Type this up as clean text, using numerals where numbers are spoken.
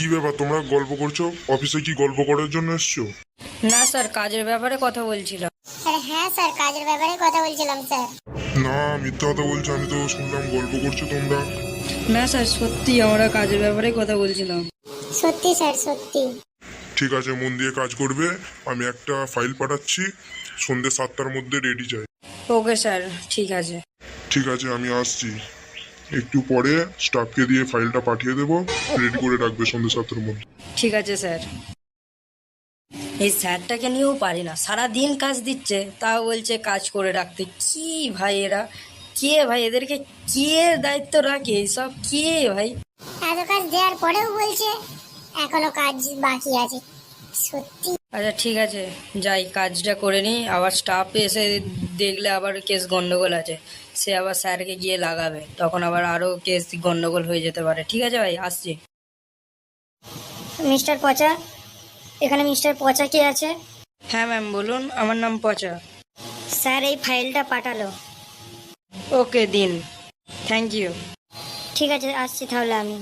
কি ব্যাপার, তোমরা গল্প করছো? অফিসে কি গল্প করার জন্য এসছো? না স্যার, কাজের ব্যাপারে কথা বলছিলাম। হ্যাঁ স্যার, কাজের ব্যাপারে কথা বলছিলাম স্যার। না, মিথ্যা কথা বলছো। আমি তো শুনলাম গল্প করছো তোমরা। না স্যার, সত্যি আমরা কাজের ব্যাপারে কথা বলছিলাম। সত্যি স্যার, সত্যি। ঠিক আছে, মন দিয়ে কাজ করবে। আমি একটা ফাইল পাঠাচ্ছি, সন্ধ্যে 7টার মধ্যে রেডি চাই। ওকে স্যার, ঠিক আছে। ঠিক আছে, আমি আসছি। একটু পরে স্টাফকে দিয়ে ফাইলটা পাঠিয়ে দেবো, রেডি করে রাখবে সন্ধ্যে 7টার মধ্যে। ঠিক আছে স্যার। এই স্যারটাকে নিয়েও পারি না, সারাদিন কাজ দিচ্ছে তাও বলছে কাজ করে রাখতে। কি ভাই এরা, কে ভাই এদেরকে কে দায়িত্ব রাখে এইসব, কে ভাই? এত কাজ দেওয়ার পরেও বলছে এখনো কাজ বাকি আছে। সত্যি। আচ্ছা ঠিক আছে, যাই কাজটা করে নিই। আবার স্টাফ এসে দেখলে আবার কেস গন্ডগোল আছে, সে আবার স্যারকে গিয়ে লাগাবে, তখন আবার আরও কেস গন্ডগোল হয়ে যেতে পারে। ঠিক আছে ভাই, আসছি। মিস্টার পচা, এখানে মিস্টার পচা কে আছে? হ্যাঁ ম্যাম বলুন, আমার নাম পচা। স্যার এই ফাইলটা পাঠালো। ওকে দিন, থ্যাংক ইউ। ঠিক আছে, আসছি তাহলে আমি।